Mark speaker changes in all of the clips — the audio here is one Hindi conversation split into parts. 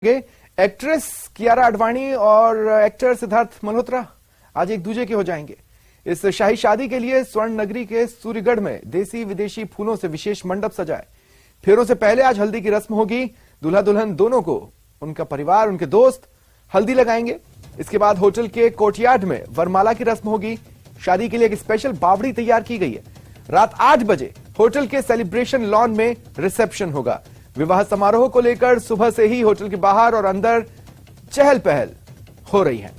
Speaker 1: एक्ट्रेस कियारा आडवाणी और एक्टर सिद्धार्थ मल्होत्रा आज एक दूजे के हो जाएंगे। इस शाही शादी के लिए स्वर्ण नगरी के सूर्यगढ़ में देसी विदेशी फूलों से विशेष मंडप सजाए। फेरों से पहले आज हल्दी की रस्म होगी। दूल्हा दुल्हन दोनों को उनका परिवार, उनके दोस्त हल्दी लगाएंगे। इसके बाद होटल के कोर्टयार्ड में वरमाला की रस्म होगी। शादी के लिए एक स्पेशल बावड़ी तैयार की गई है। रात 8 बजे होटल के सेलिब्रेशन लॉन में रिसेप्शन होगा। विवाह समारोह को लेकर सुबह से ही होटल के बाहर और अंदर चहल पहल हो रही है।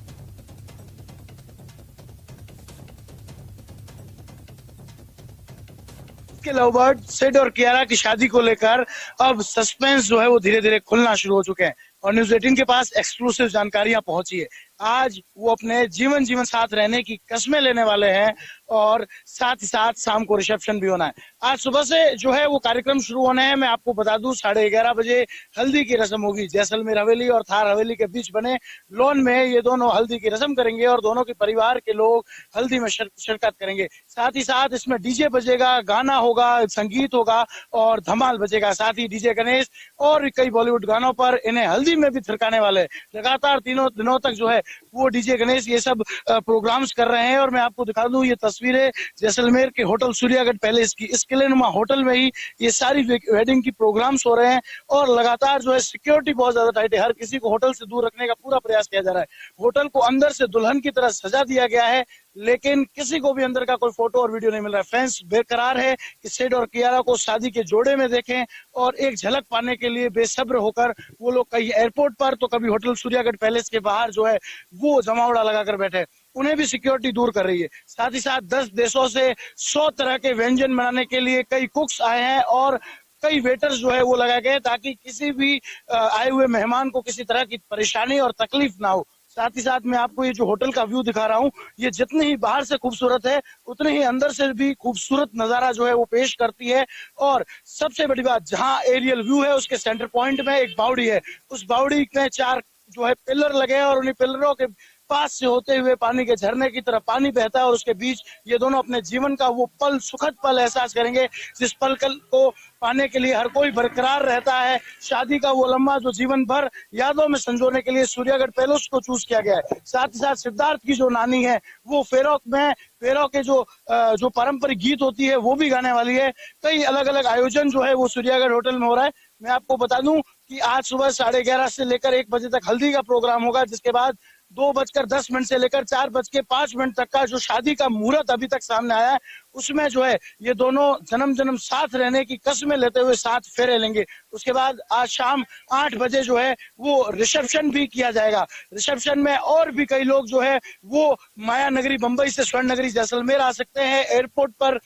Speaker 2: के लवबर्ड सिड और कियारा की शादी को लेकर अब सस्पेंस जो है वो धीरे धीरे खुलना शुरू हो चुके हैं और न्यूज 18 के पास एक्सक्लूसिव जानकारियां पहुंची है। आज वो अपने जीवन साथ रहने की कस्में लेने वाले हैं और साथ ही साथ शाम को रिसेप्शन भी होना है। आज सुबह से जो है वो कार्यक्रम शुरू होने हैं। मैं आपको बता दूं 11:30 बजे हल्दी की रस्म होगी। जैसलमेर हवेली और थार हवेली के बीच बने लॉन में ये दोनों हल्दी की रस्म करेंगे और दोनों के परिवार के लोग हल्दी में शिरकत करेंगे। साथ ही साथ इसमें डीजे बजेगा, गाना होगा, संगीत होगा और धमाल बजेगा। साथ ही डीजे गणेश और कई बॉलीवुड गानों पर इन्हें हल्दी में भी थिरकाने वाले लगातार 3 दिनों तक जो है वो डीजे गणेश ये सब प्रोग्राम्स कर रहे हैं। और मैं आपको दिखा दूं ये तस्वीरें जैसलमेर के होटल सूर्यागढ़ पैलेस की। इस किलेनुमा होटल में ही ये सारी वेडिंग की प्रोग्राम्स हो रहे हैं और लगातार जो है सिक्योरिटी बहुत ज्यादा टाइट है। हर किसी को होटल से दूर रखने का पूरा प्रयास किया जा रहा है। होटल को अंदर से दुल्हन की तरह सजा दिया गया है, लेकिन किसी को भी अंदर का कोई फोटो और वीडियो नहीं मिल रहा है। फैंस बेकरार है कि सिड और कियारा को शादी के जोड़े में देखें और एक झलक पाने के लिए बेसब्र होकर वो लोग कहीं एयरपोर्ट पर तो कभी होटल सूर्यागढ़ पैलेस के बाहर जो है वो जमावड़ा लगाकर बैठे। उन्हें भी सिक्योरिटी दूर कर रही है। साथ ही साथ 10 देशों से 100 तरह के व्यंजन बनाने के लिए कई कुक्स आए हैं और कई वेटर्स जो है वो लगाए गए ताकि किसी भी आए हुए मेहमान को किसी तरह की परेशानी और तकलीफ ना हो। साथ ही साथ मैं आपको ये जो होटल का व्यू दिखा रहा हूँ, ये जितनी ही बाहर से खूबसूरत है उतनी ही अंदर से भी खूबसूरत नजारा जो है वो पेश करती है। और सबसे बड़ी बात, जहाँ एरियल व्यू है उसके सेंटर पॉइंट में एक बावड़ी है। उस बावड़ी में 4 जो है पिलर लगे हैं और उन्हीं पिलरों के पास से होते हुए पानी के झरने की तरफ पानी बहता है और उसके बीच ये दोनों अपने जीवन का वो पल, सुखद पल एहसास करेंगे जिस पल को पाने के लिए हर कोई बरकरार रहता है। शादी का वो लम्हा जो जीवन भर यादों में संजोने के लिए सूर्यागढ़ पैलेस को चूज किया गया है। साथ ही साथ सिद्धार्थ की जो नानी है वो फेरों के जो पारंपरिक गीत होती है वो भी गाने वाली है। कई अलग अलग आयोजन जो है वो सूर्यागढ़ होटल में हो रहा है। मैं आपको बता दूं कि आज सुबह 11:30 से लेकर 1 बजे तक हल्दी का प्रोग्राम होगा, जिसके बाद 2:10 से लेकर 4:05 तक का जो शादी का मुहूर्त अभी तक सामने आया है उसमें जो है ये दोनों जन्म साथ रहने की कसमें लेते हुए साथ फेरे लेंगे। उसके बाद आज शाम 8 बजे जो है वो रिसेप्शन भी किया जाएगा। रिसेप्शन में और भी कई लोग जो है वो माया नगरी बंबई से स्वर्ण नगरी जैसलमेर आ सकते हैं। एयरपोर्ट पर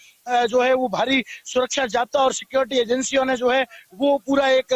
Speaker 2: जो है वो भारी सुरक्षा जाब्ता और सिक्योरिटी एजेंसियों ने जो है वो पूरा एक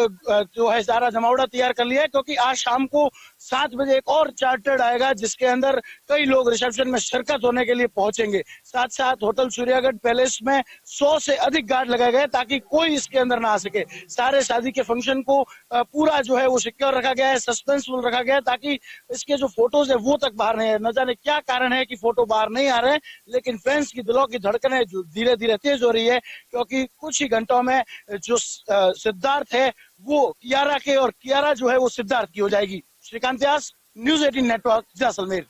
Speaker 2: जो है सारा जमावड़ा तैयार कर लिया है, क्योंकि आज शाम को 7 बजे एक और चार्टर्ड आएगा जिसके अंदर कई लोग रिसेप्शन में शिरकत होने के लिए पहुंचेंगे। साथ साथ होटल सूर्यागढ़ पैलेस में 100 से अधिक गार्ड लगाए गए ताकि कोई इसके अंदर ना आ सके। सारे शादी के फंक्शन को पूरा जो है वो सिक्योर रखा गया है, सस्पेंसफुल रखा गया है ताकि इसके जो फोटोज है वो तक बाहर नहीं है। न जाने क्या कारण है कि फोटो बाहर नहीं आ रहे हैं, लेकिन फैंस की दिलों की धड़कनें धीरे धीरे तेज हो रही है, क्योंकि कुछ ही घंटों में जो सिद्धार्थ है वो कियारा के और कियारा जो है वो सिद्धार्थ की हो जाएगी। श्रीकांत व्यास, न्यूज 18 नेटवर्क, जैसलमेर।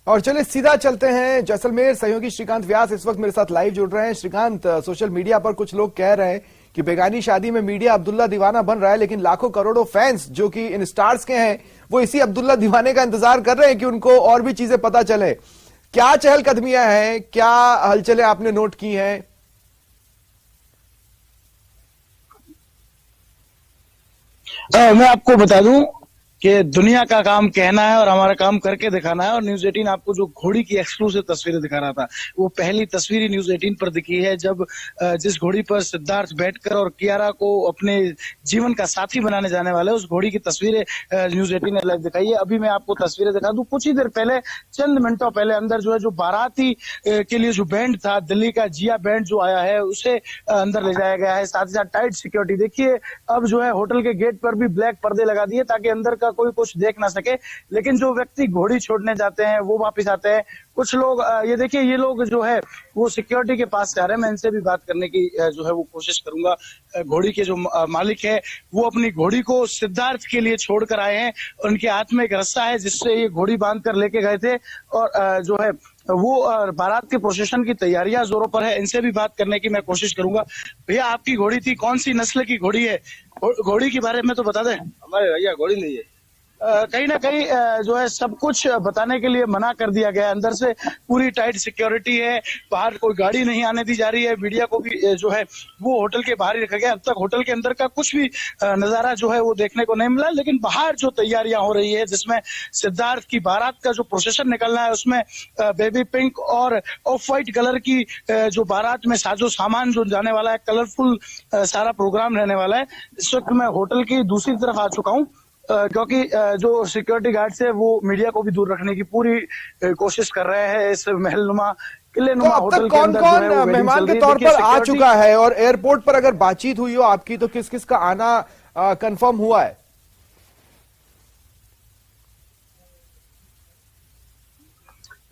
Speaker 1: और चलिए सीधा चलते हैं जैसलमेर। सहयोगी श्रीकांत व्यास इस वक्त मेरे साथ लाइव जुड़ रहे हैं। श्रीकांत, सोशल मीडिया पर कुछ लोग कह रहे हैं कि बेगानी शादी में मीडिया अब्दुल्ला दीवाना बन रहा है, लेकिन लाखों करोड़ों फैंस जो कि इन स्टार्स के हैं वो इसी अब्दुल्ला दीवाने का इंतजार कर रहे हैं कि उनको और भी चीजें पता चले। क्या चहलकदमियां हैं, क्या हलचलें आपने नोट की हैं?
Speaker 2: मैं आपको बता दूं कि दुनिया का काम कहना है और हमारा काम करके दिखाना है। और न्यूज 18 आपको जो घोड़ी की एक्सक्लूसिव तस्वीरें दिखा रहा था वो पहली तस्वीर ही न्यूज 18 पर दिखी है, जब जिस घोड़ी पर सिद्धार्थ बैठकर और कियारा को अपने जीवन का साथी बनाने जाने वाले उस घोड़ी की तस्वीरें न्यूज 18 ने लाइव दिखाई है। अभी मैं आपको तस्वीरें दिखा दूं। कुछ ही देर पहले, चंद मिनटों पहले अंदर जो है जो बाराती के लिए जो बैंड था, दिल्ली का जिया बैंड जो आया है उसे अंदर ले जाया गया है। साथ ही साथ टाइट सिक्योरिटी। देखिए अब जो है होटल के गेट पर भी ब्लैक पर्दे लगा दिए ताकि अंदर का का कोई कुछ देख ना सके। लेकिन जो व्यक्ति घोड़ी छोड़ने जाते हैं वो वापस आते हैं। कुछ लोग ये देखिए, ये लोग जो है वो सिक्योरिटी के पास से आ रहे हैं। मैं इनसे भी बात करने की जो है वो कोशिश करूंगा। घोड़ी के जो मालिक है वो अपनी घोड़ी को सिद्धार्थ के लिए छोड़ कर आए हैं। उनके हाथ में एक रस्सा है जिससे ये घोड़ी बांध कर लेके गए थे और जो है वो बारात के प्रोसेशन की तैयारियां जोरों पर है। इनसे भी बात करने की मैं कोशिश करूंगा। भैया, आपकी घोड़ी थी, कौन सी नस्ल की घोड़ी है? घोड़ी के बारे में तो बता दें।
Speaker 3: हमारे भैया घोड़ी नहीं है।
Speaker 2: कहीं ना कहीं जो है सब कुछ बताने के लिए मना कर दिया गया है। अंदर से पूरी टाइट सिक्योरिटी है, बाहर कोई गाड़ी नहीं आने दी जा रही है। मीडिया को भी जो है वो होटल के बाहर ही रखा गया। अब तक होटल के अंदर का कुछ भी नजारा जो है वो देखने को नहीं मिला। लेकिन बाहर जो तैयारियां हो रही है, जिसमें सिद्धार्थ की बारात का जो प्रोसेशन निकलना है, उसमें बेबी पिंक और ऑफ व्हाइट कलर की जो बारात में साजो सामान जो जाने वाला है, कलरफुल सारा प्रोग्राम रहने वाला है। इस वक्त मैं होटल की दूसरी तरफ आ चुका हूँ क्योंकि जो सिक्योरिटी गार्ड्स है वो मीडिया को भी दूर रखने की पूरी कोशिश कर रहे हैं। इस महलनुमा
Speaker 1: तो अब तक कौन कौन मेहमान के तौर पर आ चुका है और एयरपोर्ट पर अगर बातचीत हुई हो आपकी तो किस किस का आना कंफर्म हुआ है?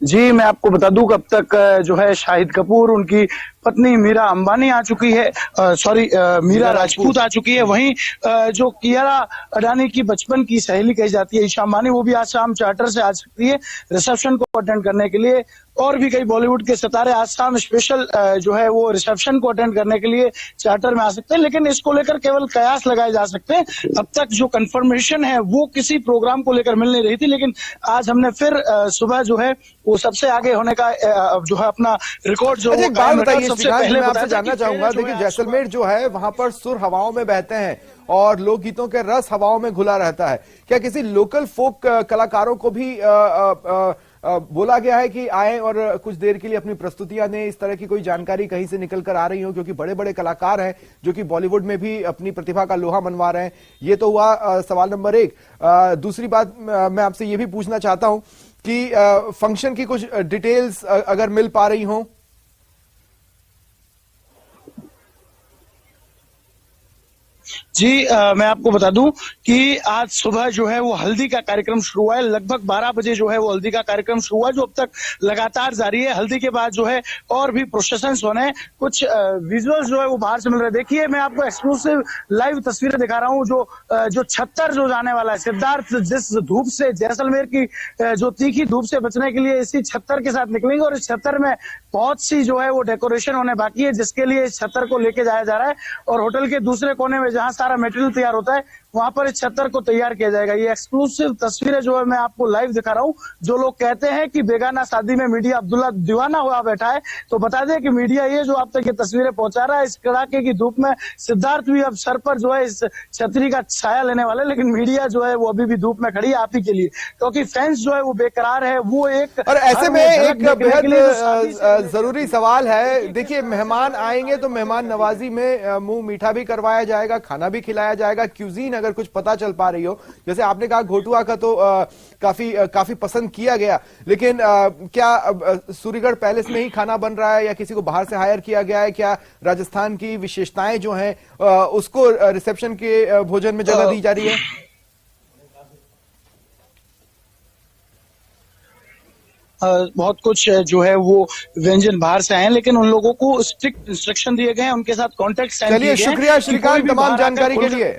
Speaker 2: जी, मैं आपको बता दूं कि अब तक जो है शाहिद कपूर, उनकी पत्नी मीरा अंबानी आ चुकी है, मीरा राजपूत आ चुकी है। वहीं जो कियारा अडानी की बचपन की सहेली कही जाती है ईशा अंबानी, वो भी आज शाम चार्टर से आ सकती है रिसेप्शन को अटेंड करने के लिए। और भी कई बॉलीवुड के सितारे आज शाम स्पेशल जो है वो रिसेप्शन को अटेंड करने के लिए चार्टर में आ सकते हैं। लेकिन इसको लेकर केवल कयास लगाए जा सकते हैं। अब तक जो कंफर्मेशन है वो किसी प्रोग्राम को लेकर मिल नहीं रही थी। लेकिन आज हमने फिर सुबह जो है वो सबसे आगे होने का जो है अपना रिकॉर्ड जो
Speaker 1: एक बात बताइए श्रीकांत, मैं आपसे जानना चाहूंगा, देखिए जैसलमेर जो है वहां पर सुर हवाओं में बहते हैं और लोकगीतों के रस हवाओं में घुला रहता है। क्या किसी लोकल फोक कलाकारों को भी बोला गया है कि आए और कुछ देर के लिए अपनी प्रस्तुतियां दें? इस तरह की कोई जानकारी कहीं से निकल कर आ रही हो? क्योंकि बड़े बड़े कलाकार हैं जो कि बॉलीवुड में भी अपनी प्रतिभा का लोहा मनवा रहे हैं। ये तो हुआ सवाल नंबर 1। दूसरी बात मैं आपसे ये भी पूछना चाहता हूं कि फंक्शन की कुछ डिटेल्स अगर मिल पा रही हो।
Speaker 2: जी, मैं आपको बता दूं कि आज सुबह जो है वो हल्दी का कार्यक्रम शुरू हुआ है। लगभग 12 बजे जो है वो हल्दी का कार्यक्रम शुरू हुआ, जो अब तक लगातार जारी है। हल्दी के बाद जो है और भी प्रोसेशंस होने हैं। कुछ विजुअल्स जो है वो बाहर से मिल रहे हैं। देखिए, मैं आपको एक्सक्लूसिव लाइव तस्वीरें दिखा रहा हूँ। जो छत्तर जो जाने वाला है, सिद्धार्थ जिस धूप से, जैसलमेर की जो तीखी धूप से बचने के लिए इसी छत्तर के साथ निकलेंगे। और इस छत्तर में बहुत सी जो है वो डेकोरेशन होने बाकी है, जिसके लिए इस छत्तर को लेके जाया जा रहा है। और होटल के दूसरे कोने में जहां सारा मटेरियल तैयार होता है, वहां पर इस छत्तर को तैयार किया जाएगा। ये एक्सक्लूसिव तस्वीरें जो है मैं आपको लाइव दिखा रहा हूँ। जो लोग कहते हैं कि बेगाना शादी में मीडिया अब्दुल्ला दीवाना हुआ बैठा है, तो बता दें कि मीडिया ये जो आप तक ये तस्वीरें पहुंचा रहा है, इस कड़ाके की धूप में सिद्धार्थ भी अब सर पर जो है इस छतरी का छाया लेने वाले। लेकिन मीडिया जो है वो अभी भी धूप में खड़ी है आप ही के लिए, क्योंकि फैंस जो है वो बेकरार है। वो एक
Speaker 1: और ऐसे में एक बेहद जरूरी सवाल है। देखिए, मेहमान आएंगे तो मेहमान नवाजी में मुंह मीठा भी करवाया जाएगा, खाना भी खिलाया जाएगा। क्यूजीन अगर कुछ पता चल पा रही हो, जैसे आपने कहा घोटुआ का तो काफी पसंद किया गया, लेकिन क्या सूर्यगढ़ पैलेस में ही खाना बन रहा है या किसी को बाहर से हायर किया गया है? क्या राजस्थान की विशेषताएं जो हैं उसको रिसेप्शन के भोजन में जगह दी जा रही है?
Speaker 2: बहुत कुछ जो है वो व्यंजन बाहर से आए हैं, लेकिन उन लोगों को स्ट्रिक्ट इंस्ट्रक्शन दिए गए हैं, उनके साथ कॉन्टेक्ट साइन किए गए हैं।
Speaker 1: चलिए, शुक्रिया श्रीकांत तमाम जानकारी के लिए।